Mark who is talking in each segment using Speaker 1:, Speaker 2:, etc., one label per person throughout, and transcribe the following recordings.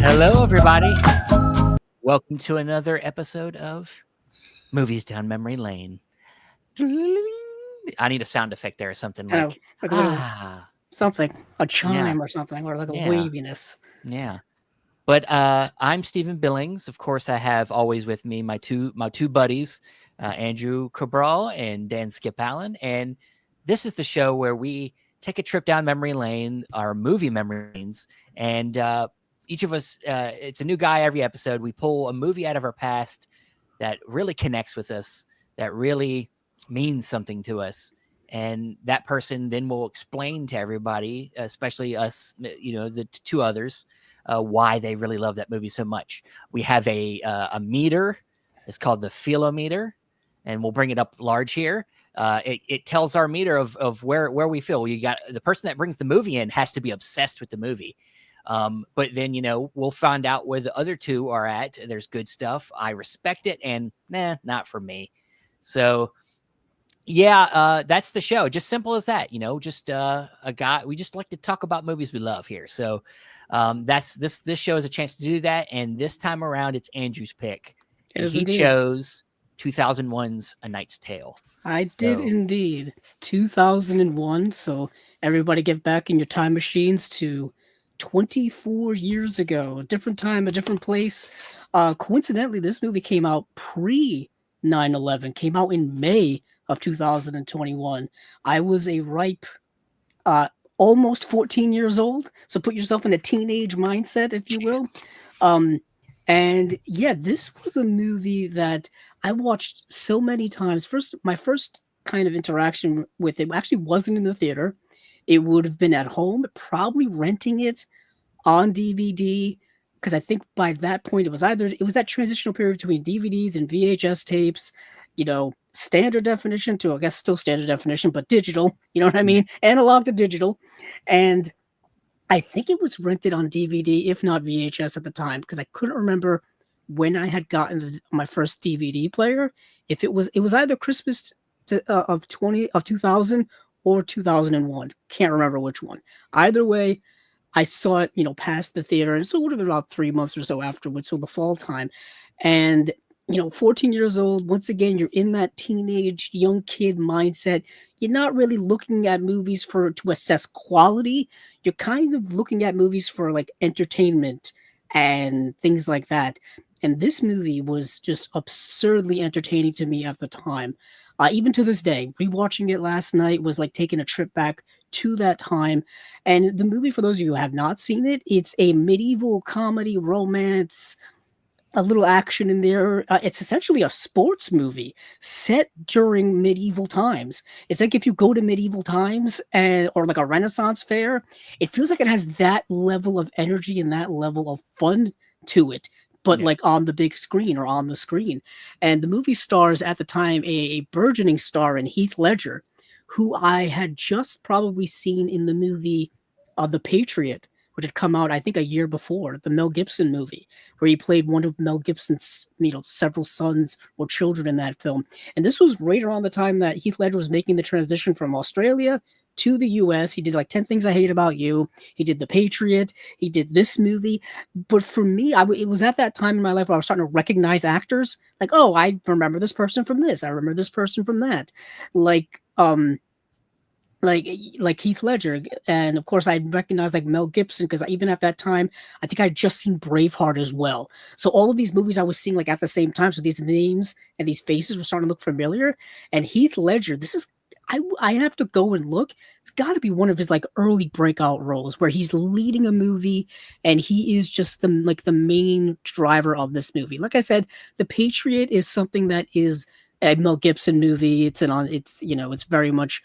Speaker 1: Hello, everybody. Welcome to another episode of Movies Down Memory Lane. I need a sound effect there or something
Speaker 2: Kind of
Speaker 1: like,
Speaker 2: like a little something, a
Speaker 1: yeah,
Speaker 2: chime or something, or like a
Speaker 1: yeah,
Speaker 2: waviness.
Speaker 1: yeah. But I'm Stephen Billings. Of course, I have always with me my two buddies, Andrew Cabral and Dan Skip Allen. And this is the show where we take a trip down memory lane, our movie memory lanes, and each of us, it's a new guy every episode. We pull a movie out of our past that really connects with us, that really means something to us. And that person then will explain to everybody, especially us, the two others, why they really love that movie so much. We have a meter. It's called the Philometer, and we'll bring it up large here. It tells our meter of where we feel. You got the person that brings the movie in has to be obsessed with the movie. But then, we'll find out where the other two are at. There's good stuff. I respect it, and not for me. So yeah, that's the show. Just simple as that, just a guy. We just like to talk about movies we love here. So that's this show is a chance to do that. And this time around, it's Andrew's pick.
Speaker 2: It
Speaker 1: And
Speaker 2: is
Speaker 1: he
Speaker 2: indeed.
Speaker 1: chose 2001's A Knight's Tale.
Speaker 2: I did indeed. 2001. So everybody get back in your time machines to 24 years ago. A different time, a different place. Coincidentally, this movie came out pre 9/11. Came out in May of 2021. I was a ripe almost 14 years old. So put yourself in a teenage mindset, if you will. And yeah, this was a movie that I watched so many times. My first kind of interaction with it actually wasn't in the theater. It would have been at home, probably renting it on DVD. Because I think by that point it was that transitional period between DVDs and VHS tapes, standard definition to I guess still standard definition, but digital, you know what I mean? Analog to digital. And I think it was rented on DVD, if not VHS at the time, because I couldn't remember when I had gotten my first DVD player. If it was either Christmas of 2000 or 2001. Can't remember which one. Either way, I saw it, past the theater, and so it would have been about 3 months or so afterwards, so the fall time. And 14 years old, once again, you're in that teenage young kid mindset. You're not really looking at movies to assess quality. You're kind of looking at movies for like entertainment and things like that. And this movie was just absurdly entertaining to me at the time. Even to this day, rewatching it last night was like taking a trip back to that time. And the movie, for those of you who have not seen it, it's a medieval comedy romance, a little action in there. It's essentially a sports movie set during medieval times. It's like if you go to medieval times or like a Renaissance fair, it feels like it has that level of energy and that level of fun to it, but like on the big screen or on the screen. And the movie stars at the time a burgeoning star in Heath Ledger, who I had just probably seen in the movie The Patriot, which had come out, I think, a year before, the Mel Gibson movie, where he played one of Mel Gibson's, several sons or children in that film. And this was right around the time that Heath Ledger was making the transition from Australia to the US. He did like 10 Things I Hate About You. He did The Patriot. He did this movie. But for me, it was at that time in my life where I was starting to recognize actors. Like, oh, I remember this person from this. I remember this person from that. Like Heath Ledger, and of course I recognized like Mel Gibson because even at that time I think I'd just seen Braveheart as well. So all of these movies I was seeing like at the same time, so these names and these faces were starting to look familiar. And Heath Ledger, this is I have to go and look. It's got to be one of his like early breakout roles where he's leading a movie and he is just the main driver of this movie. Like I said, The Patriot is something that is a Mel Gibson movie. It's very much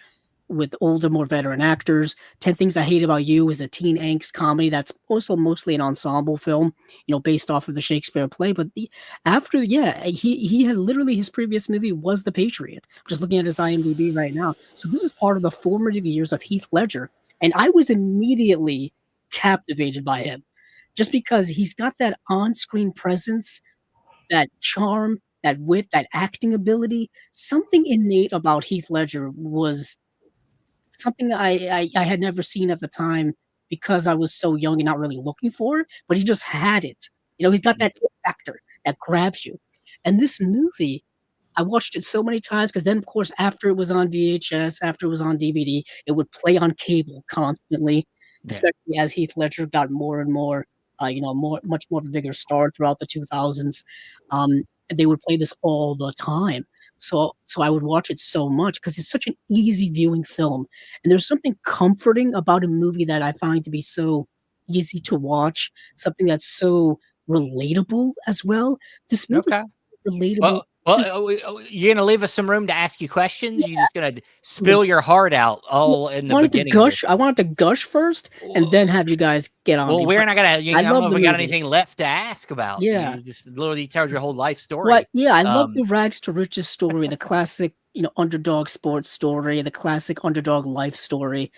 Speaker 2: with older, more veteran actors. 10 Things I Hate About You is a teen angst comedy that's also mostly an ensemble film, based off of the Shakespeare play. But he had literally his previous movie was The Patriot. I'm just looking at his IMDb right now. So this is part of the formative years of Heath Ledger. And I was immediately captivated by him just because he's got that on-screen presence, that charm, that wit, that acting ability. Something innate about Heath Ledger was something I had never seen at the time because I was so young and not really looking for it, but he just had it. He's got that it factor that grabs you. And this movie, I watched it so many times because then, of course, after it was on VHS, after it was on DVD, it would play on cable constantly,
Speaker 1: Yeah.
Speaker 2: especially as Heath Ledger got more and more, much more of a bigger star throughout the 2000s. And they would play this all the time. So I would watch it so much because it's such an easy viewing film. And there's something comforting about a movie that I find to be so easy to watch, something that's so relatable as well. This movie
Speaker 1: Okay.
Speaker 2: is relatable.
Speaker 1: You're gonna leave us some room to ask you questions.
Speaker 2: Yeah.
Speaker 1: You're just gonna spill your heart out all in the beginning.
Speaker 2: I wanted to gush first, and then have you guys get on.
Speaker 1: Well, we're not gonna. I don't know if we got
Speaker 2: movie.
Speaker 1: anything left to ask about.
Speaker 2: Yeah.
Speaker 1: You just literally tells your whole life story.
Speaker 2: Right. Yeah, I love the rags to riches story, the classic, underdog sports story, the classic underdog life story.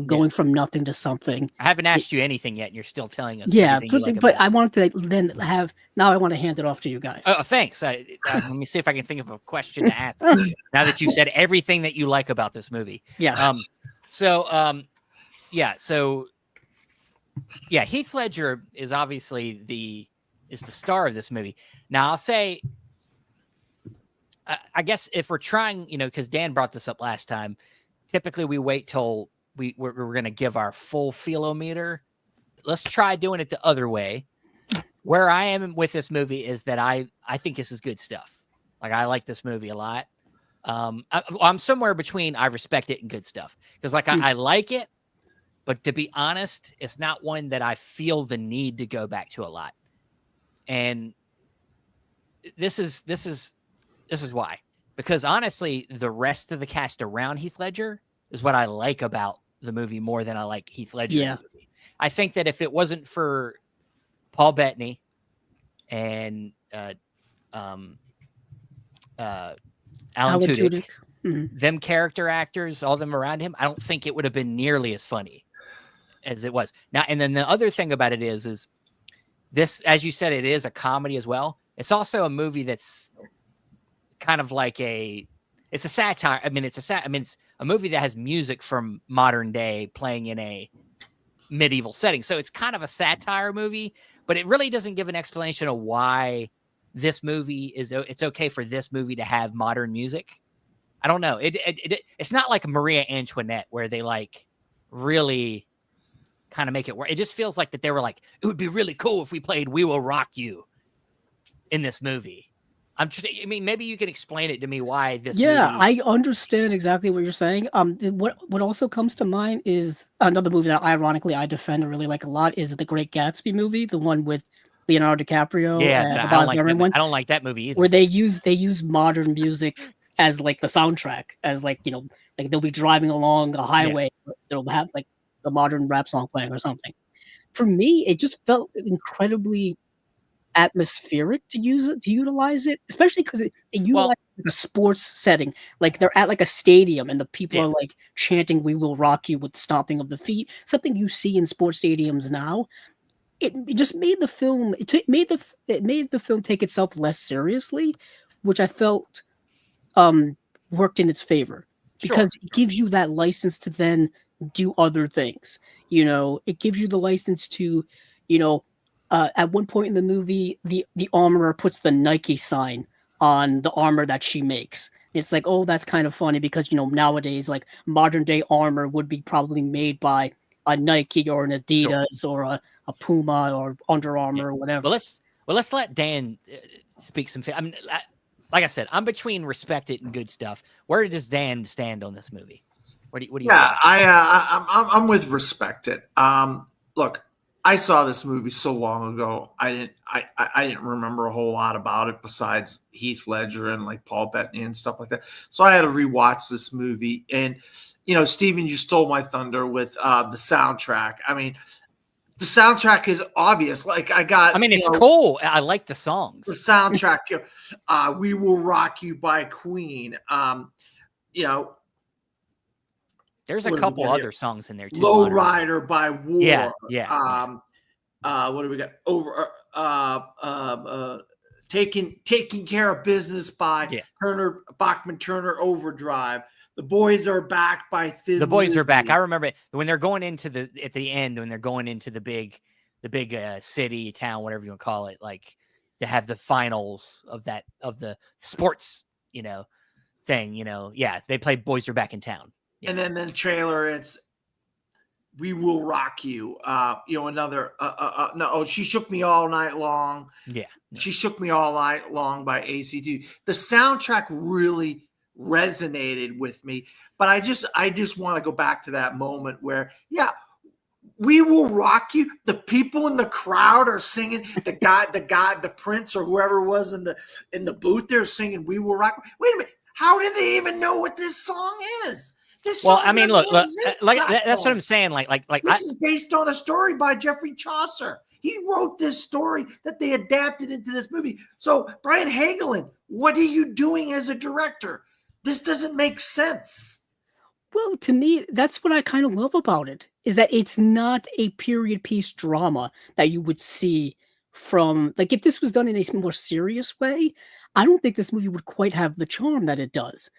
Speaker 2: Going from nothing to something.
Speaker 1: I haven't asked you anything yet, and you're still telling us.
Speaker 2: Yeah,
Speaker 1: everything you like
Speaker 2: but
Speaker 1: about
Speaker 2: I want to then have. Now I want to hand it off to you guys.
Speaker 1: Oh, thanks. Let me see if I can think of a question to ask. Now that you've said everything that you like about this movie.
Speaker 2: Yeah.
Speaker 1: Heath Ledger is obviously the star of this movie. Now I'll say, I guess if we're trying, because Dan brought this up last time, typically we wait till we're going to give our full feelometer. Let's try doing it the other way. Where I am with this movie is that I think this is good stuff. Like, I like this movie a lot. I'm somewhere between I respect it and good stuff. Because I like it, but to be honest, it's not one that I feel the need to go back to a lot. And this is why. Because honestly, the rest of the cast around Heath Ledger is what I like about the movie more than I like Heath Ledger.
Speaker 2: Yeah.
Speaker 1: In the movie. I think that if it wasn't for Paul Bettany and Alan Tudyk, them character actors, all them around him, I don't think it would have been nearly as funny as it was. Now, and then the other thing about it is this, as you said, it is a comedy as well. It's also a movie that's kind of like it's a satire. It's a movie that has music from modern day playing in a medieval setting. So it's kind of a satire movie, but it really doesn't give an explanation of why this movie it's okay for this movie to have modern music. I don't know. It's not like Maria Antoinette where they like really kind of make it work. It just feels like that they were like, it would be really cool if we played We Will Rock You in this movie. Maybe you can explain it to me why this movie...
Speaker 2: I understand exactly what you're saying. What also comes to mind is another movie that ironically I defend and really like a lot is The Great Gatsby movie, the one with Leonardo DiCaprio.
Speaker 1: Yeah, I don't like that movie either.
Speaker 2: Where they use modern music as like the soundtrack, as like, like they'll be driving along a highway, they'll have like the modern rap song playing or something. For me, it just felt incredibly atmospheric to utilize it, especially because it utilizes like a sports setting. Like they're at like a stadium and the people are like chanting "We will rock you" with stomping of the feet. Something you see in sports stadiums now. It just made the film. It made the film take itself less seriously, which I felt worked in its favor because it gives you that license to then do other things. It gives you the license to, at one point in the movie, the armorer puts the Nike sign on the armor that she makes. It's like, oh, that's kind of funny because, nowadays, like modern day armor would be probably made by a Nike or an Adidas or a Puma or Under Armour or whatever.
Speaker 1: Well, let's let Dan speak some. Like I said, I'm between respect it and good stuff. Where does Dan stand on this movie? What do you?
Speaker 3: Yeah, I'm with respect it. Look, I saw this movie so long ago. I didn't remember a whole lot about it besides Heath Ledger and like Paul Bettany and stuff like that. So I had to rewatch this movie. And Steven, you stole my thunder with the soundtrack. The soundtrack is obvious. Like
Speaker 1: it's cool. I like the songs.
Speaker 3: The soundtrack, "We Will Rock You" by Queen.
Speaker 1: There's a couple other songs in there too.
Speaker 3: "Low Rider" by War.
Speaker 1: Yeah.
Speaker 3: What do we got? Taking Care of Business by Bachman Turner Overdrive. The Boys Are Back by Thin
Speaker 1: The Boys Are Back.
Speaker 3: Lizzy.
Speaker 1: I remember it when they're going into at the end, when they're going into the big city, town, whatever you want to call it, like to have the finals of the sports, thing, yeah, they played Boys Are Back in Town. Yeah.
Speaker 3: And then the trailer, it's We Will Rock You. Another She Shook Me All Night Long.
Speaker 1: Yeah.
Speaker 3: She Shook Me All Night Long by ACT. The soundtrack really resonated with me, but I just want to go back to that moment where, yeah, We Will Rock You. The people in the crowd are singing. The prince or whoever was in the booth, they're singing We Will Rock You. Wait a minute. How did they even know what this song is? This song
Speaker 1: look,
Speaker 3: exist
Speaker 1: like
Speaker 3: back
Speaker 1: that's what
Speaker 3: then.
Speaker 1: I'm saying.
Speaker 3: This is based on a story by Geoffrey Chaucer. He wrote this story that they adapted into this movie. So, Brian Hagelin, what are you doing as a director? This doesn't make sense.
Speaker 2: Well, to me, that's what I kind of love about it, is that it's not a period piece drama that you would see from, like, if this was done in a more serious way, I don't think this movie would quite have the charm that it does.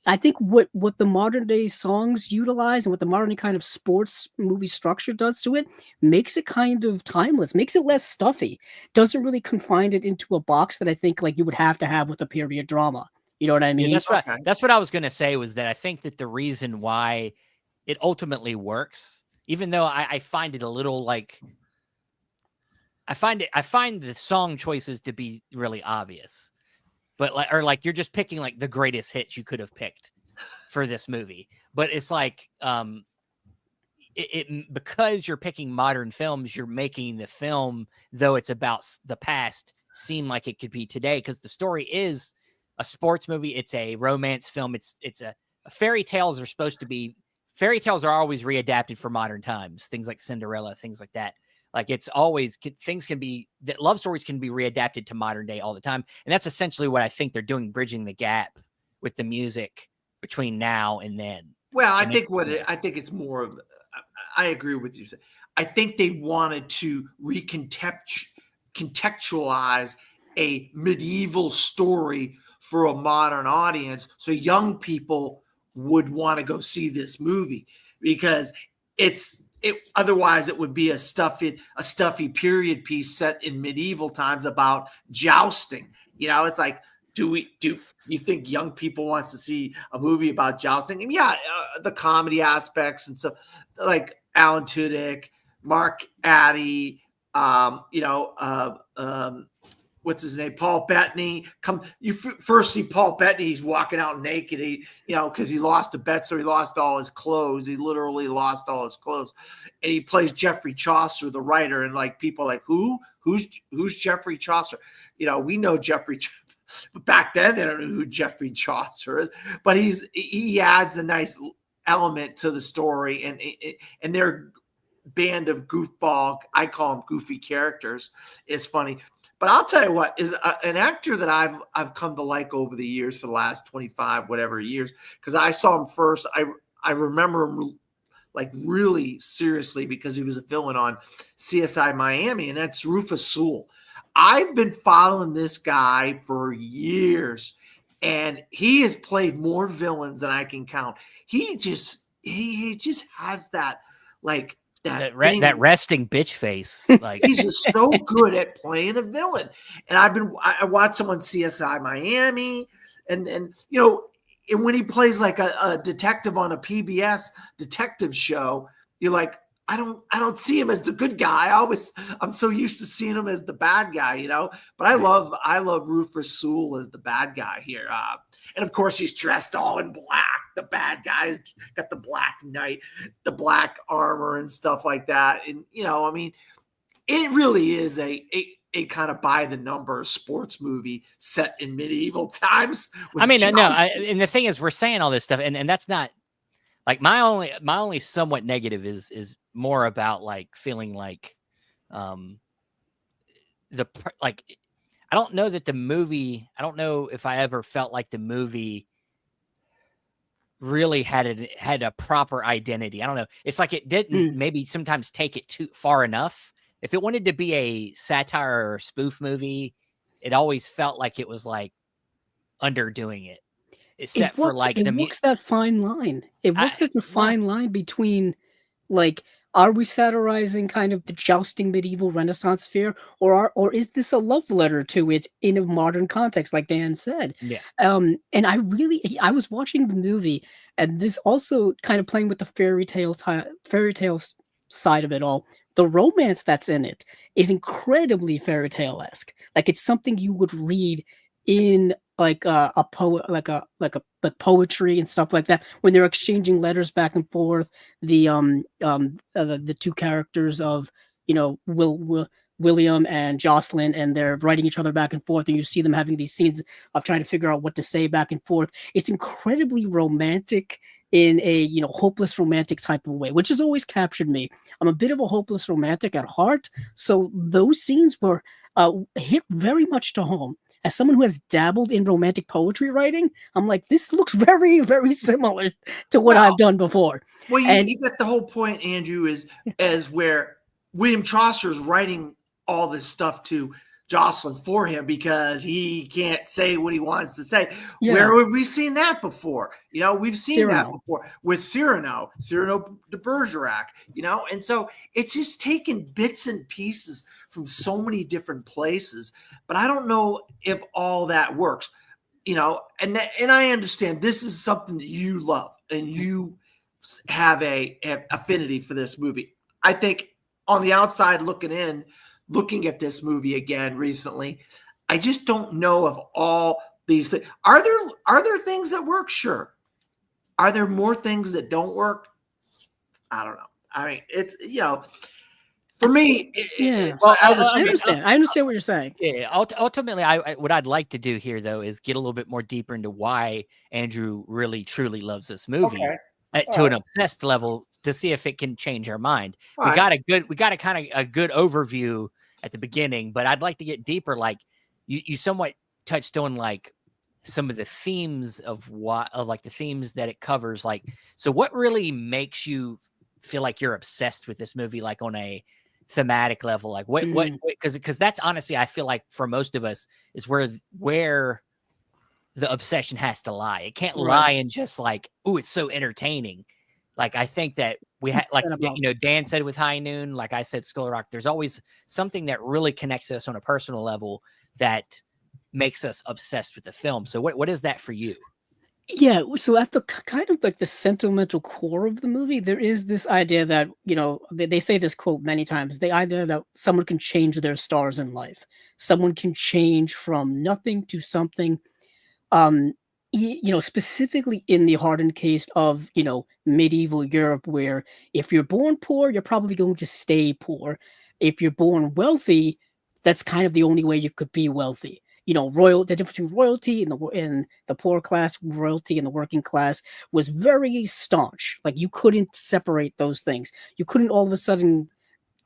Speaker 2: I think what the modern day songs utilize and what the modern day kind of sports movie structure does to it makes it kind of timeless, makes it less stuffy, doesn't really confine it into a box that I think like you would have to have with a period drama. You know what I mean?
Speaker 1: Yeah, that's what I was going to say, was that I think that the reason why it ultimately works, even though I find it a little like, I find the song choices to be really obvious, but like you're just picking like the greatest hits you could have picked for this movie. But it's like, because you're picking modern films, you're making the film, though it's about the past, seem like it could be today, because the story is a sports movie. It's a romance film. It's fairy tales are always readapted for modern times. Things like Cinderella, things like that. Like it's always love stories can be readapted to modern day all the time. And that's essentially what I think they're doing, bridging the gap with the music between now and then.
Speaker 3: Well, I think it's more of, I agree with you. I think they wanted to contextualize a medieval story for a modern audience, so young people would want to go see this movie, because otherwise it would be a stuffy period piece set in medieval times about jousting. It's like, do you think young people wants to see a movie about jousting? And yeah, the comedy aspects and stuff, like Alan Tudyk, Mark Addy, what's his name? Paul Bettany. You first see Paul Bettany. He's walking out naked. Because he lost a bet, so he lost all his clothes. He literally lost all his clothes, and he plays Geoffrey Chaucer, the writer. And like people are like, who's Geoffrey Chaucer? We know Geoffrey. But back then, they don't know who Geoffrey Chaucer is. But he adds a nice element to the story, and their band of goofball, I call them goofy characters, is funny. But I'll tell you what, is an actor that I've come to like over the years, for the last 25 whatever years, because I saw him first. I remember him like really seriously because he was a villain on CSI Miami, and that's Rufus Sewell. I've been following this guy for years, and he has played more villains than I can count. He just has that like that
Speaker 1: resting bitch face. Like
Speaker 3: he's just so good at playing a villain. And I watched him on CSI Miami, and and when he plays like a detective on a PBS detective show, you're like, I don't see him as the good guy. I'm so used to seeing him as the bad guy, But I love Rufus Sewell as the bad guy here. And of course, he's dressed all in black. The bad guy's got the black knight, the black armor and stuff like that. And it really is a kind of by the numbers sports movie set in medieval times.
Speaker 1: And the thing is, we're saying all this stuff, and that's not like my only somewhat negative is more about like feeling like, I don't know that the movie, I don't know if I ever felt like the movie really had a proper identity. I don't know. It's like it didn't maybe sometimes take it too far enough. If it wanted to be a satire or spoof movie, it always felt like it was like underdoing it. except for like
Speaker 2: It walks that fine line. It walks that fine line between, like, are we satirizing kind of the jousting medieval Renaissance fair, or is this a love letter to it in a modern context, like Dan said?
Speaker 1: Yeah.
Speaker 2: And I was watching the movie, and this also kind of playing with the fairy tale side of it all. The romance that's in it is incredibly fairy tale esque. Like it's something you would read in like a poet, like poetry and stuff like that when they're exchanging letters back and forth. The two characters of William and Jocelyn, and they're writing each other back and forth, and you see them having these scenes of trying to figure out what to say back and forth. It's incredibly romantic in a hopeless romantic type of way, which has always captured me. I'm a bit of a hopeless romantic at heart, so those scenes were hit very much to home. As someone who has dabbled in romantic poetry writing, I'm like, this looks very, very similar to what I've done before.
Speaker 3: Well, you get the whole point, Andrew, is where William Chaucer's writing all this stuff to Jocelyn for him because he can't say what he wants to say. Yeah. Where have we seen that before? We've seen that before with Cyrano de Bergerac, and so it's just taking bits and pieces from so many different places, but I don't know if all that works, and I understand this is something that you love and you have a affinity for this movie. I think on the outside looking at this movie again recently, I just don't know if all these things are there things that work? Sure. Are there more things that don't work? I don't know. I mean, it's for me.
Speaker 2: I understand what you're saying.
Speaker 1: Yeah. Ultimately, what I'd like to do here though is get a little bit more deeper into why Andrew really truly loves this movie. Okay. To an obsessed level to see if it can change our mind. We got a kind of a good overview at the beginning, but I'd like to get deeper. Like you somewhat touched on like some of the themes of the themes that it covers. Like, so what really makes you feel like you're obsessed with this movie? Like on a thematic level, like what, because that's honestly, I feel like for most of us is where the obsession has to lie. It can't lie in just like, oh, it's so entertaining. Like, I think that we had, like, Dan said with High Noon, like I said, Skull Rock, there's always something that really connects us on a personal level that makes us obsessed with the film. So what is that for you?
Speaker 2: Yeah, so at the kind of like the sentimental core of the movie, there is this idea that, they say this quote many times, the idea that someone can change their stars in life. Someone can change from nothing to something. Specifically in the hardened case of, medieval Europe, where if you're born poor, you're probably going to stay poor. If you're born wealthy, that's kind of the only way you could be wealthy. The difference between royalty and the poor class, royalty and the working class was very staunch. Like you couldn't separate those things. You couldn't all of a sudden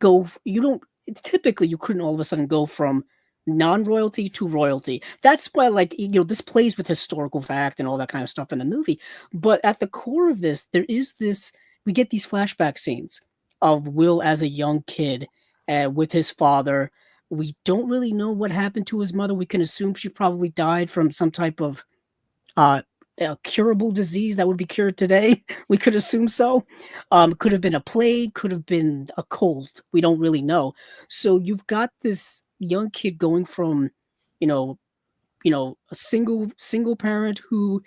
Speaker 2: you couldn't all of a sudden go from non-royalty to royalty. That's why, like, this plays with historical fact and all that kind of stuff in the movie. But at the core of this, we get these flashback scenes of Will as a young kid with his father. We don't really know what happened to his mother. We can assume she probably died from some type of curable disease that would be cured today. We could assume so. Could have been a plague, could have been a cold. We don't really know. So you've got this young kid going from, a single parent who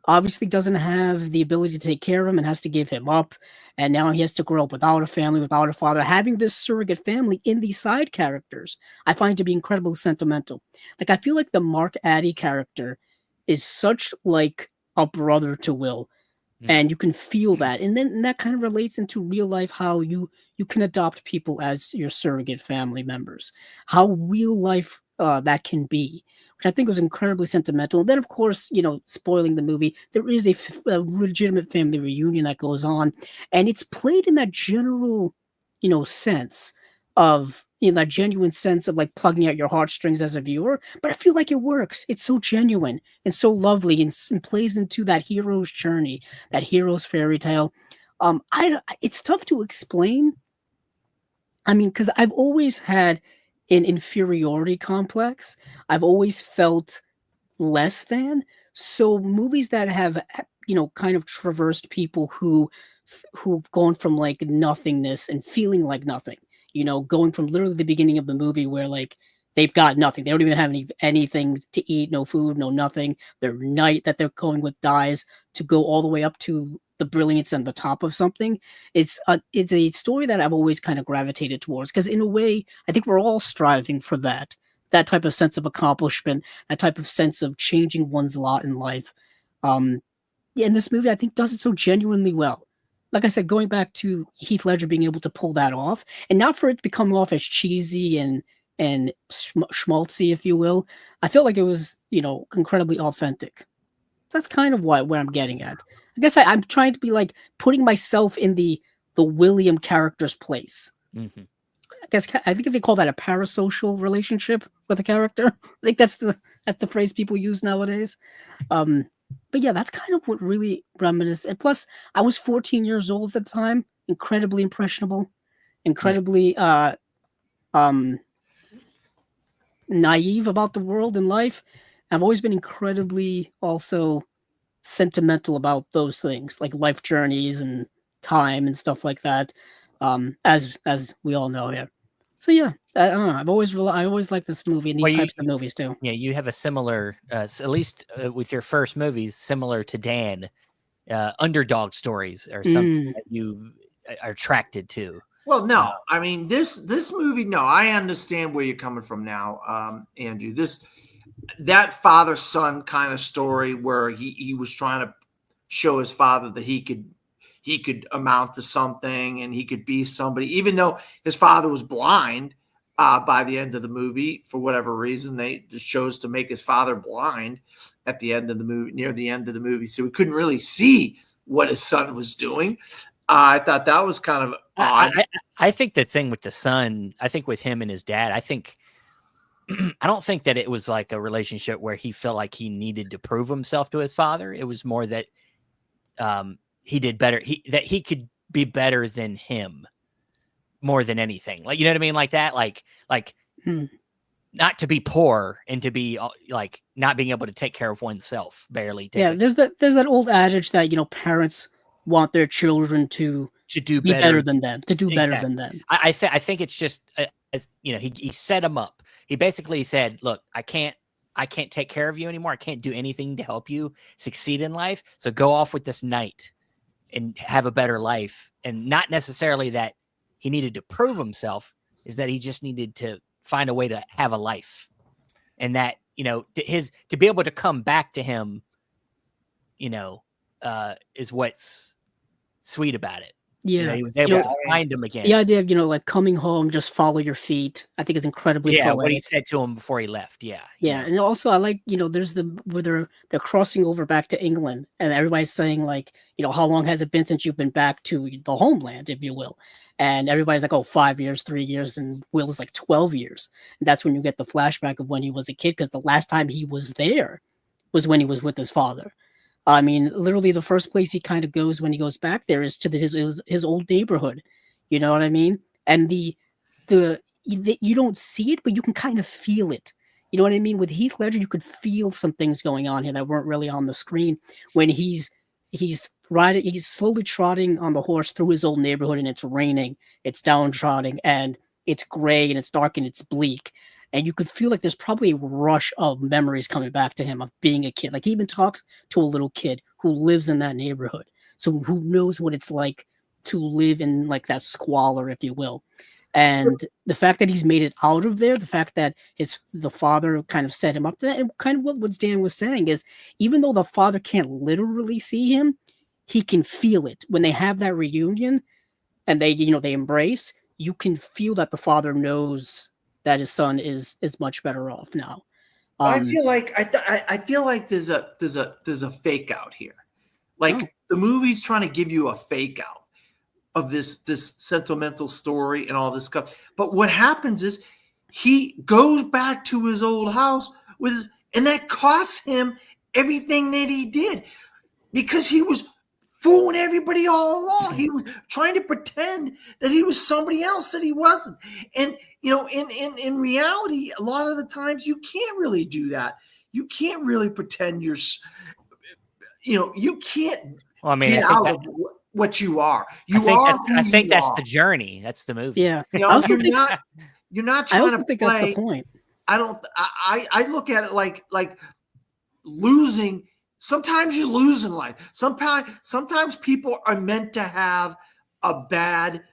Speaker 2: obviously doesn't have the ability to take care of him and has to give him up. And now he has to grow up without a family, without a father, having this surrogate family in these side characters. I find to be incredibly sentimental. Like, I feel like the Mark Addy character is such like a brother to Will. And you can feel that. And then that kind of relates into real life, how you can adopt people as your surrogate family members, how real life that can be, which I think was incredibly sentimental. And then, of course, spoiling the movie, there is a legitimate family reunion that goes on. And it's played in that general, sense of, that genuine sense of like plugging out your heartstrings as a viewer. But I feel like it works. It's so genuine and so lovely and plays into that hero's journey, that hero's fairy tale. It's tough to explain. I mean, because I've always had an inferiority complex. I've always felt less than. So movies that have, kind of traversed people who've gone from like nothingness and feeling like nothing. Going from literally the beginning of the movie where like they've got nothing. They don't even have anything to eat, no food, no nothing. Their night that they're going with dies to go all the way up to the brilliance and the top of something. It's a story that I've always kind of gravitated towards because in a way, I think we're all striving for that type of sense of accomplishment, that type of sense of changing one's lot in life. Yeah, and this movie I think does it so genuinely well. Like I said, going back to Heath Ledger being able to pull that off, and not for it to come off as cheesy and schmaltzy, if you will. I feel like it was, incredibly authentic. That's kind of where I'm getting at. I guess I'm trying to be like putting myself in the William character's place.
Speaker 1: Mm-hmm.
Speaker 2: I think if they call that a parasocial relationship with a character, I think that's the phrase people use nowadays. But yeah, that's kind of what really reminisced. And plus, I was 14 years old at the time, incredibly impressionable, incredibly naive about the world and life. I've always been incredibly also sentimental about those things, like life journeys and time and stuff like that. As we all know here. So yeah, I don't know. I always like this movie and these types of movies too.
Speaker 1: Yeah, you have a similar, at least with your first movies, similar to Dan, underdog stories or something that you are attracted to.
Speaker 3: Well, no, I mean this movie. No, I understand where you're coming from now, Andrew. That father son kind of story where he was trying to show his father that he could amount to something and he could be somebody, even though his father was blind. By the end of the movie, for whatever reason, they just chose to make his father blind at the end of the movie, near the end of the movie, so he couldn't really see what his son was doing. I thought that was kind of odd.
Speaker 1: I think the thing with the son, I think with him and his dad, I don't think that it was like a relationship where he felt like he needed to prove himself to his father. It was more that he did better, that he could be better than him more than anything. Like, you know what I mean? Like that, like not to be poor and to be like not being able to take care of oneself, barely.
Speaker 2: Yeah, there's that old adage that, parents want their children to
Speaker 1: do
Speaker 2: be better than them, to do better
Speaker 1: Exactly.
Speaker 2: than them.
Speaker 1: I think it's just, he set him up. He basically said, look, I can't take care of you anymore. I can't do anything to help you succeed in life. So go off with this knight and have a better life. And not necessarily that he needed to prove himself, is that he just needed to find a way to have a life. And that, to be able to come back to him, is what's sweet about it.
Speaker 2: Yeah,
Speaker 1: he was able to find him again.
Speaker 2: The idea of, like coming home, just follow your feet, I think is incredibly poetic.
Speaker 1: What he said to him before he left. Yeah.
Speaker 2: And also I like, there's where they're crossing over back to England and everybody's saying like, how long has it been since you've been back to the homeland, if you will? And everybody's like, 5 years, 3 years, and Will's like 12 years. And that's when you get the flashback of when he was a kid, because the last time he was there was when he was with his father. I mean, literally the first place he kind of goes when he goes back there is to his old neighborhood. You know what I mean? And the you don't see it, but you can kind of feel it. You know what I mean? With Heath Ledger, you could feel some things going on here that weren't really on the screen when he's slowly trotting on the horse through his old neighborhood, and it's raining, it's downtrodden, and it's gray and it's dark and it's bleak. And you could feel like there's probably a rush of memories coming back to him of being a kid. Like he even talks to a little kid who lives in that neighborhood. So who knows what it's like to live in like that squalor, if you will. And the fact that he's made it out of there, the fact that the father kind of set him up to that, and kind of what Dan was saying is, even though the father can't literally see him, he can feel it. When they have that reunion and they embrace, you can feel that the father knows that his son is much better off now.
Speaker 3: I feel like I feel like there's a fake out here. Like the movie's trying to give you a fake out of this sentimental story and all this stuff. But what happens is he goes back to his old house and that costs him everything that he did, because he was fooling everybody all along. He was trying to pretend that he was somebody else that he wasn't. And in reality, a lot of the times you can't really do that. you can't really pretend you can't
Speaker 1: Well, I mean,
Speaker 3: get
Speaker 1: I think
Speaker 3: out
Speaker 1: that,
Speaker 3: of what you are.
Speaker 1: I
Speaker 3: You
Speaker 1: think
Speaker 3: are
Speaker 1: that's,
Speaker 3: who
Speaker 1: I think
Speaker 3: you
Speaker 1: that's
Speaker 3: are.
Speaker 1: the journey. That's the movie.
Speaker 2: Yeah.
Speaker 3: You
Speaker 2: I
Speaker 3: know,
Speaker 2: also think
Speaker 3: you're not
Speaker 2: I
Speaker 3: trying
Speaker 2: also
Speaker 3: to
Speaker 2: think
Speaker 3: play.
Speaker 2: that's the point.
Speaker 3: I look at it like losing. Sometimes you lose in life. Sometimes people are meant to have a bad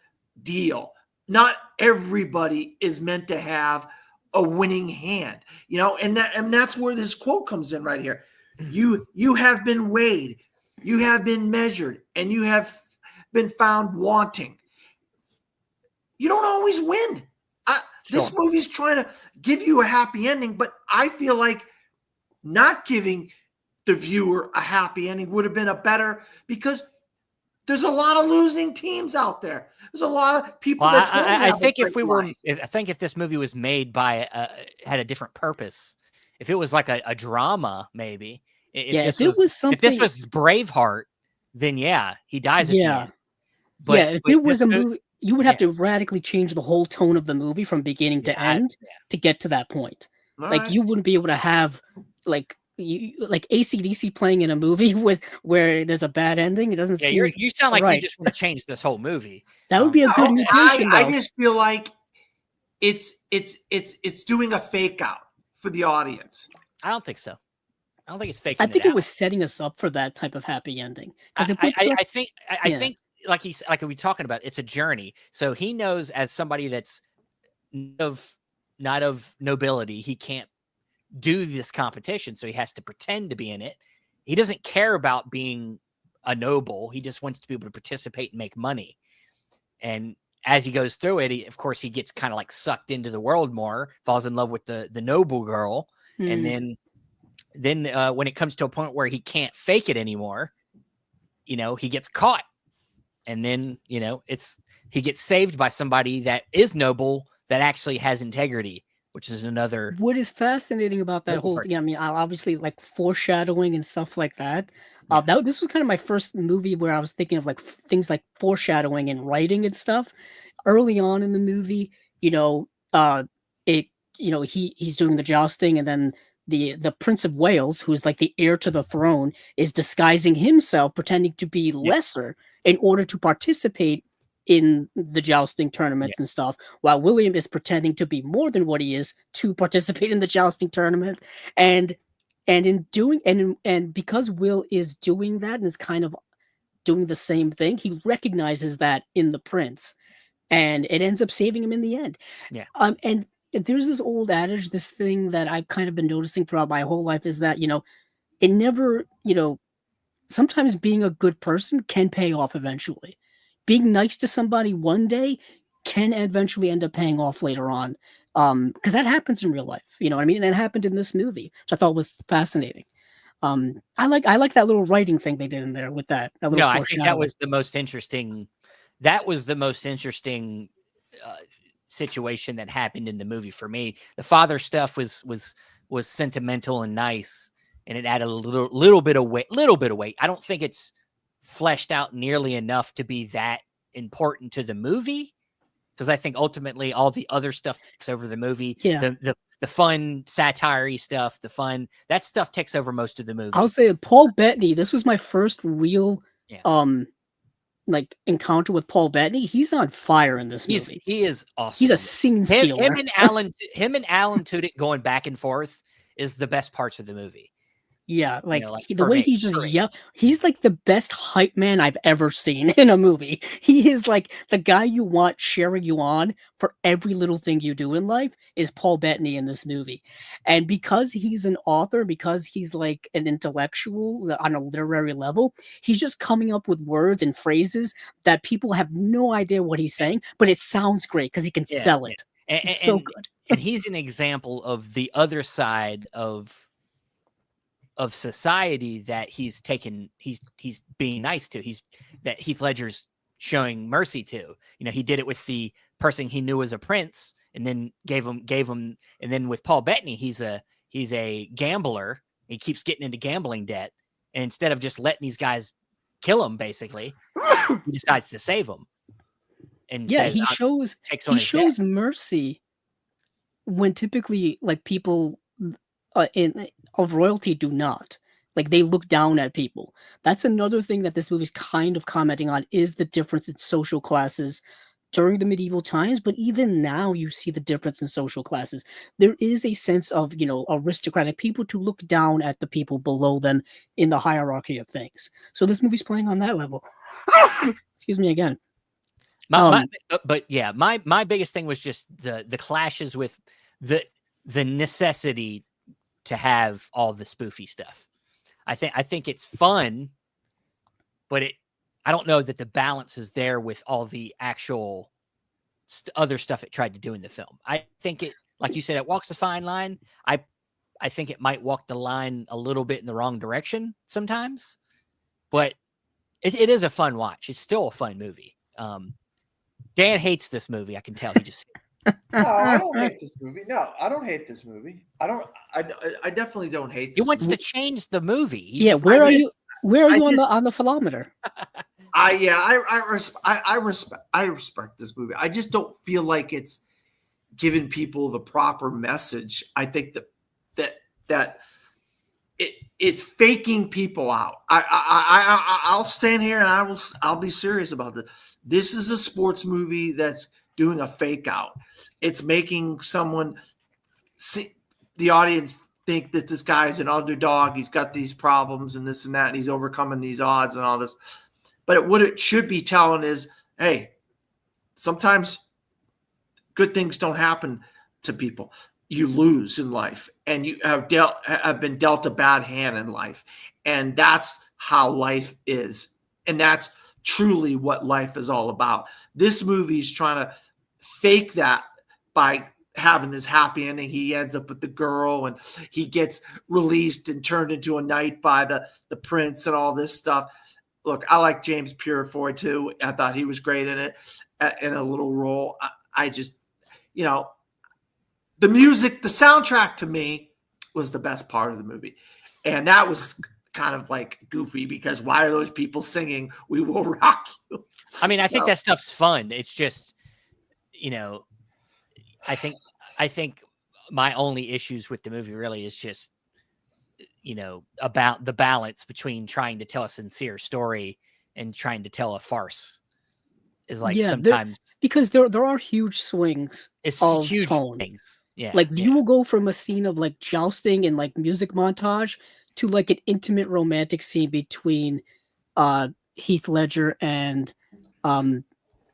Speaker 3: deal. Not everybody is meant to have a winning hand, and that's where this quote comes in right here. You have been weighed, you have been measured, and you have been found wanting. You don't always win. This
Speaker 1: Sure.
Speaker 3: movie's trying to give you a happy ending, but I feel like not giving the viewer a happy ending would have been a better, because there's a lot of losing teams out there. There's a lot of people
Speaker 1: Well,
Speaker 3: that don't
Speaker 1: I
Speaker 3: have a
Speaker 1: think
Speaker 3: great life.
Speaker 1: I think if this movie was made by, had a different purpose, if it was like a drama, maybe.
Speaker 2: Yeah, if it was
Speaker 1: If
Speaker 2: something,
Speaker 1: this was Braveheart, then yeah, he dies at the
Speaker 2: yeah,
Speaker 1: end. But
Speaker 2: if it was
Speaker 1: this
Speaker 2: a
Speaker 1: mo-
Speaker 2: movie, you would have
Speaker 1: yeah,
Speaker 2: to radically change the whole tone of the movie from beginning to
Speaker 1: yeah,
Speaker 2: end to get to that point.
Speaker 3: All
Speaker 2: Like
Speaker 3: right.
Speaker 2: you wouldn't be able to have like AC/DC playing in a movie with where there's a bad ending. It doesn't
Speaker 1: yeah.
Speaker 2: seem
Speaker 1: You sound like you
Speaker 2: right.
Speaker 1: just want to change this whole movie.
Speaker 2: That would be a good
Speaker 3: No,
Speaker 2: mutation,
Speaker 3: I
Speaker 2: though.
Speaker 3: just feel like it's doing a fake out for the audience.
Speaker 1: I don't think so. I don't think it's faking.
Speaker 2: I think
Speaker 1: it
Speaker 2: it
Speaker 1: out.
Speaker 2: was setting us up for that type of happy ending. Because if
Speaker 1: I
Speaker 2: Yeah.
Speaker 1: think like we're talking about, it's a journey. So he knows, as somebody that's not of nobility, he can't do this competition, so he has to pretend to be in it. He doesn't care about being a noble. He just wants to be able to participate and make money. And as he goes through it, of course, he gets kind of like sucked into the world more, falls in love with the noble girl, and then when it comes to a point where he can't fake it anymore, he gets caught, and then he gets saved by somebody that is noble, that actually has integrity, which is another.
Speaker 2: What is fascinating about that
Speaker 1: Noble
Speaker 2: whole
Speaker 1: part.
Speaker 2: thing, I mean, obviously like foreshadowing and stuff like that.
Speaker 1: Yeah.
Speaker 2: This was kind of my first movie where I was thinking of like things like foreshadowing and writing and stuff. Early on in the movie, he's doing the jousting, and then the Prince of Wales, who's like the heir to the throne, is disguising himself, pretending to be lesser in order to participate in the jousting tournaments and stuff, while William is pretending to be more than what he is to participate in the jousting tournament. And in doing and because Will is doing that and is kind of doing the same thing, he recognizes that in the prince, and it ends up saving him in the end.
Speaker 1: Yeah.
Speaker 2: And there's this old adage, this thing that I've kind of been noticing throughout my whole life, is that it never, sometimes being a good person can pay off eventually. Being nice to somebody one day can eventually end up paying off later on. Because that happens in real life, you know what I mean? And it happened in this movie, which I thought was fascinating. I like that little writing thing they did in there with that little
Speaker 1: No, I think that
Speaker 2: foreshadowing.
Speaker 1: was the most interesting. That was the most interesting situation that happened in the movie for me. The father stuff was sentimental and nice, and it added a little bit of weight. I don't think it's fleshed out nearly enough to be that important to the movie, because I think ultimately all the other stuff takes over the movie.
Speaker 2: Yeah.
Speaker 1: The fun satire stuff, that stuff takes over most of the movie.
Speaker 2: I'll say Paul Bettany. This was my first real encounter with Paul Bettany. He's on fire in this movie.
Speaker 1: He is awesome.
Speaker 2: He's a scene stealer.
Speaker 1: Him and Alan Tudyk going back and forth is the best parts of the movie.
Speaker 2: Yeah, the
Speaker 1: for
Speaker 2: way
Speaker 1: me,
Speaker 2: he just he's like the best hype man I've ever seen in a movie. He is like the guy you want cheering you on for every little thing you do in life is Paul Bettany in this movie. And because he's an author, because he's like an intellectual on a literary level, he's just coming up with words and phrases that people have no idea what he's saying, but it sounds great because he can sell it. It's so good.
Speaker 1: And he's an example of the other side of society that he's being nice to. That Heath Ledger's showing mercy to. He did it with the person he knew as a prince, and then gave him, and then with Paul Bettany, he's a gambler. He keeps getting into gambling debt, and instead of just letting these guys kill him, basically, he decides to save them. And
Speaker 2: yeah,
Speaker 1: says,
Speaker 2: he shows mercy when typically like people of royalty do not. Like, they look down at people. That's another thing that this movie's kind of commenting on, is the difference in social classes during the medieval times, but even now you see the difference in social classes. There is a sense of, aristocratic people to look down at the people below them in the hierarchy of things. So this movie's playing on that level. Excuse me again.
Speaker 1: My biggest thing was just the clashes with the necessity to have all the spoofy stuff. I think it's fun, but I don't know that the balance is there with all the actual other stuff it tried to do in the film. I think it, like you said, it walks a fine line. I think it might walk the line a little bit in the wrong direction sometimes, but it is a fun watch. It's still a fun movie. Dan hates this movie. I can tell. He just
Speaker 3: No, I don't hate this movie. No, I don't hate this movie. I definitely don't hate
Speaker 1: he
Speaker 3: this
Speaker 1: wants
Speaker 3: movie.
Speaker 1: to change the movie.
Speaker 2: Yeah, where are you? Where are you on the philometer?
Speaker 3: I respect this movie. I just don't feel like it's giving people the proper message. I think that it's faking people out. I'll stand here and I'll be serious about this. This is a sports movie that's doing a fake out. It's making someone see the audience think that this guy's an underdog. He's got these problems and this and that, and he's overcoming these odds and all this. But what it should be telling is, hey, sometimes good things don't happen to people. You lose in life, and you have been dealt a bad hand in life, and that's how life is, and that's truly what life is all about. This movie's trying to fake that by having this happy ending. He ends up with the girl, and he gets released and turned into a knight by the prince and all this stuff. Look, I like James Purefoy too. I thought he was great in it, in a little role. I just, the music, the soundtrack to me was the best part of the movie. And that was kind of like goofy, because why are those people singing "We Will Rock You"?
Speaker 1: I mean, I think that stuff's fun. It's just, I think my only issues with the movie really is just, about the balance between trying to tell a sincere story and trying to tell a farce. Is like sometimes,
Speaker 2: because there are huge swings.
Speaker 1: It's
Speaker 2: of
Speaker 1: huge
Speaker 2: tone.
Speaker 1: things. Yeah.
Speaker 2: Like you will go from a scene of like jousting and like music montage to like an intimate romantic scene between Heath Ledger and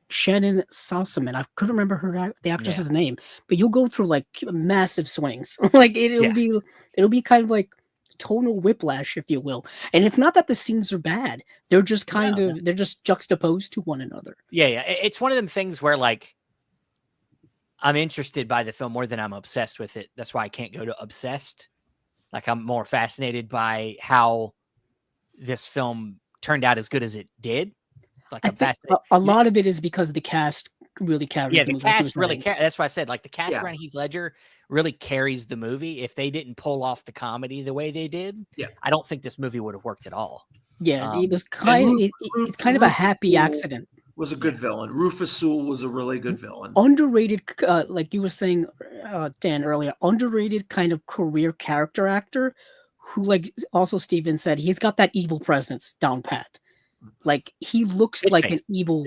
Speaker 2: Shannon Souseman. I couldn't remember the actress's name, but you'll go through like massive swings. Like it'll be kind of like tonal whiplash, if you will. And it's not that the scenes are bad. They're just they're just juxtaposed to one another.
Speaker 1: Yeah. It's one of them things where like I'm interested by the film more than I'm obsessed with it. That's why I can't go to obsessed. Like I'm more fascinated by how this film turned out as good as it did. Like
Speaker 2: a lot of it is because the cast really carries.
Speaker 1: Yeah, the cast really carries. That's why I said like the cast around Heath Ledger really carries the movie. If they didn't pull off the comedy the way they did, I don't think this movie would have worked at all.
Speaker 2: Yeah, it was it's kind of a happy accident.
Speaker 3: Was a good villain. Rufus Sewell was a really good villain.
Speaker 2: Underrated, like you were saying, Dan, earlier, underrated kind of career character actor who, like also Steven said, he's got that evil presence down pat. Like he looks like an evil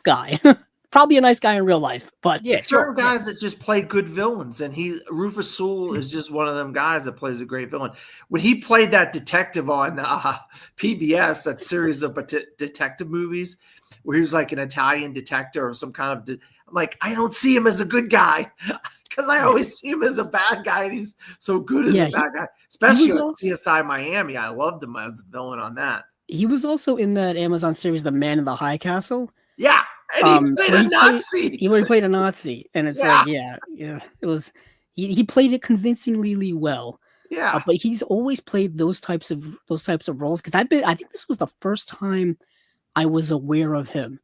Speaker 2: guy. Probably a nice guy in real life, but
Speaker 3: certain guys that just play good villains, and Rufus Sewell is just one of them guys that plays a great villain. When he played that detective on PBS, that series of detective movies, where he was like an Italian detective or some kind of, I'm like, I don't see him as a good guy, because I always see him as a bad guy, and he's so good as a bad guy. Especially on CSI Miami, I loved him as the villain on that.
Speaker 2: He was also in that Amazon series, The Man in the High Castle.
Speaker 3: Yeah, and he played a Nazi.
Speaker 2: He played a Nazi, and it's it was he played it convincingly well.
Speaker 3: Yeah,
Speaker 2: but he's always played those types of roles, because I think this was the first time I was aware of him.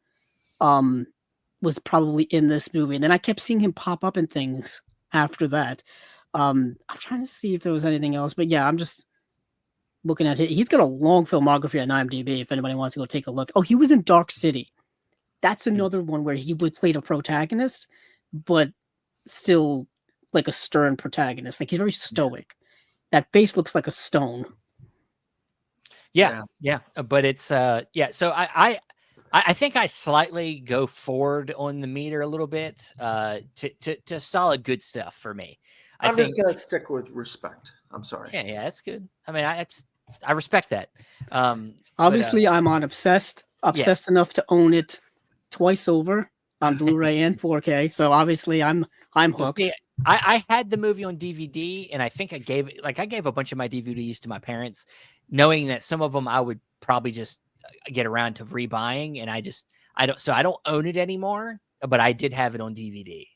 Speaker 2: Was probably in this movie, and then I kept seeing him pop up in things after that. I'm trying to see if there was anything else, but yeah, I'm just looking at it. He's got a long filmography on IMDb if anybody wants to go take a look. Oh, he was in Dark City. That's another one where he played a protagonist, but still like a stern protagonist. Like he's very stoic. that face looks like a stone.
Speaker 1: Yeah. But it's yeah. So I think I slightly go forward on the meter a little bit to solid good stuff for me.
Speaker 3: I'm
Speaker 1: think,
Speaker 3: just gonna stick with respect. I'm sorry.
Speaker 1: Yeah, that's good. I mean, I respect that.
Speaker 2: Obviously, I'm on obsessed enough to own it twice over on Blu-ray and 4K. So obviously, I'm hooked.
Speaker 1: See, I had the movie on DVD, and I think I gave a bunch of my DVDs to my parents, knowing that some of them I would probably just get around to rebuying, and I don't own it anymore, but I did have it on DVD.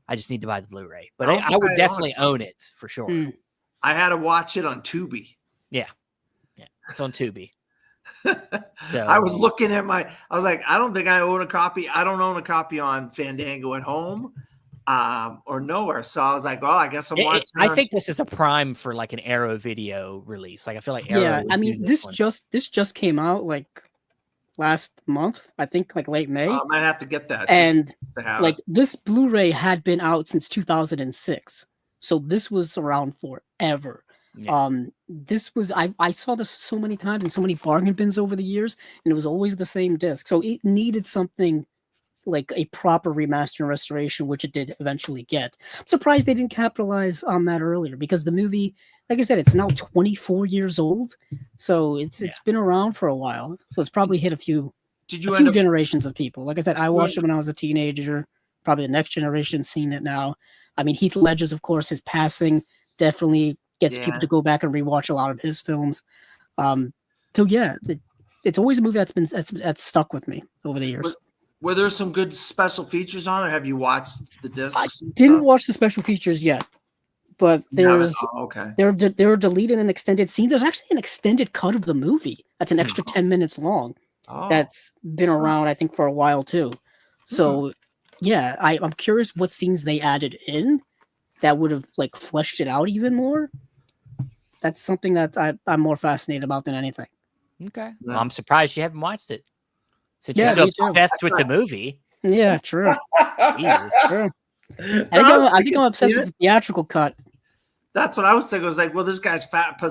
Speaker 1: I just need to buy the Blu-ray, but I would definitely own it for sure.
Speaker 3: I had to watch it on Tubi.
Speaker 1: Yeah, it's on Tubi. So
Speaker 3: I was looking at I was like, I don't think I own a copy. I don't own a copy on Fandango at home or nowhere. So I was like, well, I guess I'm watching.
Speaker 1: I think this is a prime for like an Arrow Video release. Like I feel like Arrow
Speaker 2: I mean, this just came out like last month, I think, like late May.
Speaker 3: I might have to get that.
Speaker 2: And like this Blu-ray had been out since 2006, so this was around forever.
Speaker 1: Yeah.
Speaker 2: This was I saw this so many times in so many bargain bins over the years, and it was always the same disc. So it needed something like a proper remaster and restoration, which it did eventually get. I'm surprised they didn't capitalize on that earlier, because the movie, like I said, it's now 24 years old, so it's been around for a while. So it's probably hit a few generations of people. Like I said, I watched it when I was a teenager. Probably the next generation seen it now. I mean, Heath Ledger's, of course, his passing definitely gets people to go back and rewatch a lot of his films. So yeah, it's always a movie that's stuck with me over the years.
Speaker 3: Were there some good special features on it? Have you watched the discs?
Speaker 2: I didn't watch the special features yet, but there's
Speaker 3: okay.
Speaker 2: They were deleted an extended scene. There's actually an extended cut of the movie that's an extra 10 minutes long. That's been around, I think, for a while too. So yeah, I'm curious what scenes they added in that would have like fleshed it out even more. That's something that I'm more fascinated about than anything.
Speaker 1: Okay. Well, I'm surprised you haven't watched it. Since
Speaker 2: Yeah,
Speaker 1: you're
Speaker 2: me
Speaker 1: so
Speaker 2: too.
Speaker 1: obsessed with the movie.
Speaker 2: Yeah, true.
Speaker 1: Jesus.
Speaker 2: True. I think I'm obsessed with the theatrical cut.
Speaker 3: That's what I was thinking. I was like, well, this guy's fat.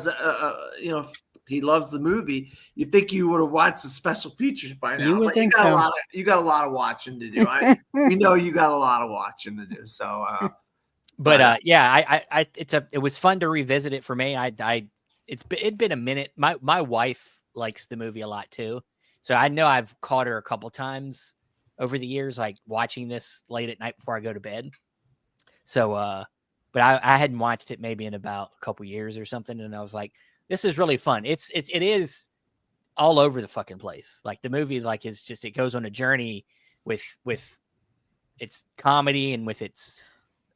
Speaker 3: He loves the movie. You think you would have watched the special features by now?
Speaker 2: You would think so.
Speaker 3: You got a lot of watching to do. We know you got a lot of watching to do. So, it was fun to revisit it for me. It'd been a minute. My wife likes the movie a lot too, so I know I've caught her a couple times over the years, like watching this late at night before I go to bed. So, but I hadn't watched it maybe in about a couple years or something, and I was like, this is really fun. It is all over the fucking place. Like the movie, like is just, it goes on a journey with its comedy and with its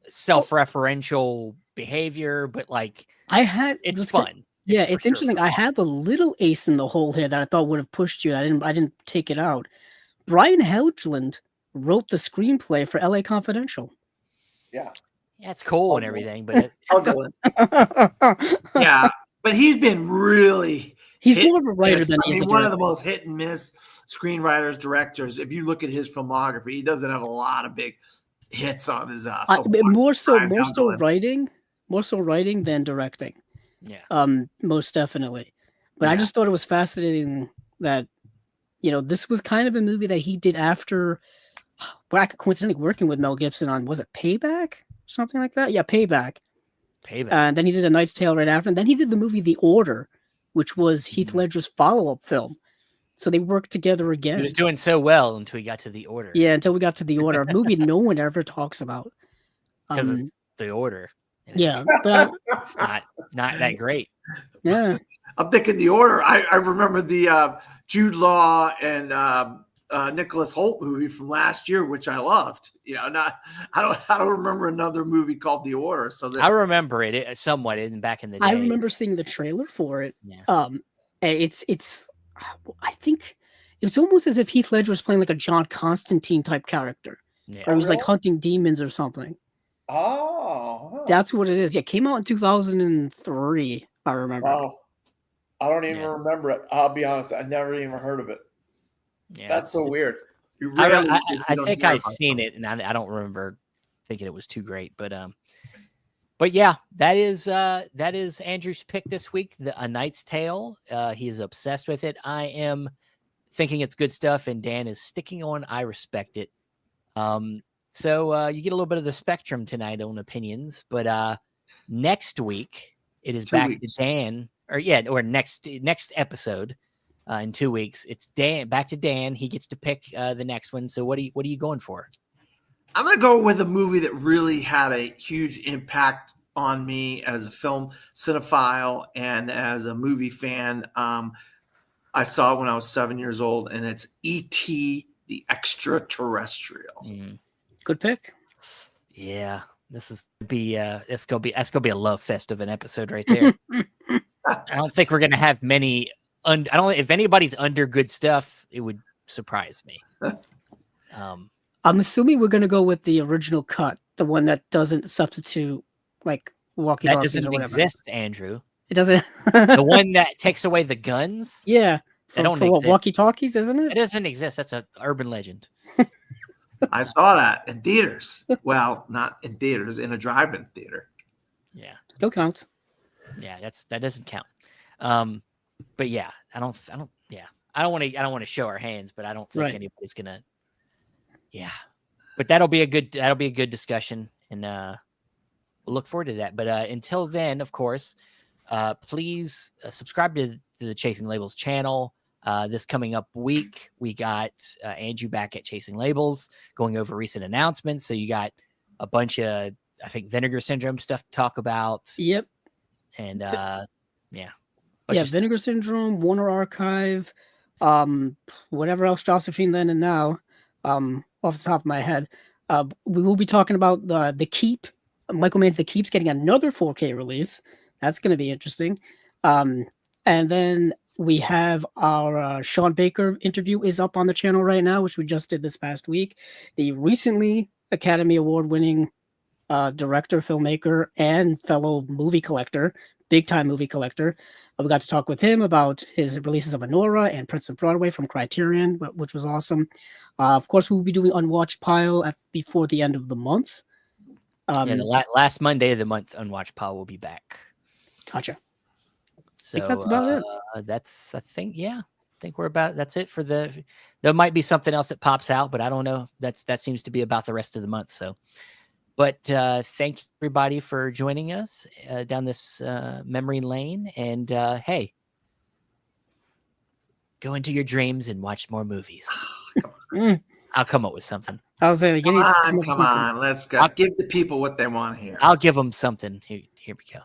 Speaker 3: self-referential behavior, but like it's fun.
Speaker 2: Yeah, it's interesting. I have a little ace in the hole here that I thought would have pushed you. I didn't take it out. Brian Helgeland wrote the screenplay for LA Confidential.
Speaker 3: Yeah,
Speaker 1: it's cool and everything, but
Speaker 3: yeah, but he's been really.
Speaker 2: He's more of a writer than
Speaker 3: he's one of the most hit and miss screenwriters, directors. If you look at his filmography, he doesn't have a lot of big hits on his.
Speaker 2: More so writing than directing.
Speaker 1: Yeah.
Speaker 2: Most definitely. But I just thought it was fascinating that, this was kind of a movie that he did after, coincidentally working with Mel Gibson on, was it Payback? Something like that? Yeah, Payback. And then he did A Knight's Tale right after. And then he did the movie The Order, which was Heath Ledger's follow-up film. So they worked together again.
Speaker 1: He was doing so well until he got to The Order.
Speaker 2: Yeah, until we got to The Order, a movie no one ever talks about.
Speaker 1: Because it's The Order.
Speaker 2: Yeah, but
Speaker 1: it's not that great.
Speaker 2: Yeah,
Speaker 3: I'm thinking The Order. I remember the Jude Law and Nicholas Hoult movie from last year, which I loved. I don't remember another movie called The Order. So
Speaker 1: I remember it somewhat back in the day.
Speaker 2: I remember seeing the trailer for it. Yeah. It's I think it's almost as if Heath Ledger was playing like a John Constantine type character, or he was like hunting demons or something.
Speaker 3: Oh,
Speaker 2: that's what it is. Yeah, it came out in 2003. I remember.
Speaker 4: Wow. I don't even remember it. I'll be honest. I never even heard of it.
Speaker 3: Yeah, that's so weird.
Speaker 1: I think I've seen it, and I don't remember thinking it was too great. But But yeah, that is Andrew's pick this week. A Knight's Tale. He is obsessed with it. I am thinking it's good stuff, and Dan is sticking on. I respect it. So you get a little bit of the spectrum tonight on opinions, but next week it is
Speaker 3: 2
Speaker 1: back
Speaker 3: weeks.
Speaker 1: to Dan, or next episode in 2 weeks. It's Dan back to Dan. He gets to pick the next one. So what are you going for?
Speaker 3: I'm going to go with a movie that really had a huge impact on me as a film cinephile and as a movie fan. I saw it when I was 7 years old, and it's E.T. the Extraterrestrial.
Speaker 2: Good pick.
Speaker 1: Yeah, this is that's gonna be a love fest of an episode right there. I don't think we're gonna have many. I don't. If anybody's under good stuff, it would surprise me.
Speaker 2: I'm assuming we're gonna go with the original cut, the one that doesn't substitute like walkie
Speaker 1: That
Speaker 2: talkies or
Speaker 1: doesn't
Speaker 2: whatever.
Speaker 1: exist, Andrew.
Speaker 2: It doesn't.
Speaker 1: The one that takes away the guns.
Speaker 2: Yeah.
Speaker 1: They don't
Speaker 2: For what,
Speaker 1: exist.
Speaker 2: walkie talkies, isn't
Speaker 1: It
Speaker 2: it?
Speaker 1: doesn't exist. That's an urban legend.
Speaker 3: I saw that in theaters. Well, not in theaters, in a drive-in theater.
Speaker 1: Yeah,
Speaker 2: Still counts.
Speaker 1: yeah. That doesn't count. But yeah, I don't want to show our hands, but I don't think
Speaker 2: Right.
Speaker 1: anybody's gonna. Yeah, but that'll be a good discussion, and we'll look forward to that. But until then, of course, please subscribe to the Chasing Labels channel. This coming up week, we got Andrew back at Chasing Labels, going over recent announcements. So you got a bunch of, I think, Vinegar Syndrome stuff to talk about,
Speaker 2: Yep.
Speaker 1: and yeah.
Speaker 2: Yeah, Vinegar Syndrome, Warner Archive, whatever else drops between then and now, off the top of my head. We will be talking about the Keep. Michael Mann's The Keep's getting another 4K release. That's going to be interesting. And then we have our Sean Baker interview is up on the channel right now, which we just did this past week. The recently Academy Award winning director, filmmaker, and fellow movie collector, big time movie collector. We got to talk with him about his releases of Anora and Prince of Broadway from Criterion, which was awesome. Of course, we will be doing Unwatched Pile before the end of the month.
Speaker 1: The last Monday of the month, Unwatched Pile will be back.
Speaker 2: Gotcha.
Speaker 1: So
Speaker 2: that's about it.
Speaker 1: I think we're about. That's it for the. There might be something else that pops out, but I don't know. That seems to be about the rest of the month. So. But thank everybody for joining us down this memory lane. And hey, go into your dreams and watch more movies. I'll come up with something.
Speaker 2: I was like,
Speaker 3: Come on, let's go. Give the people what they want here.
Speaker 1: I'll give them something. Here we go.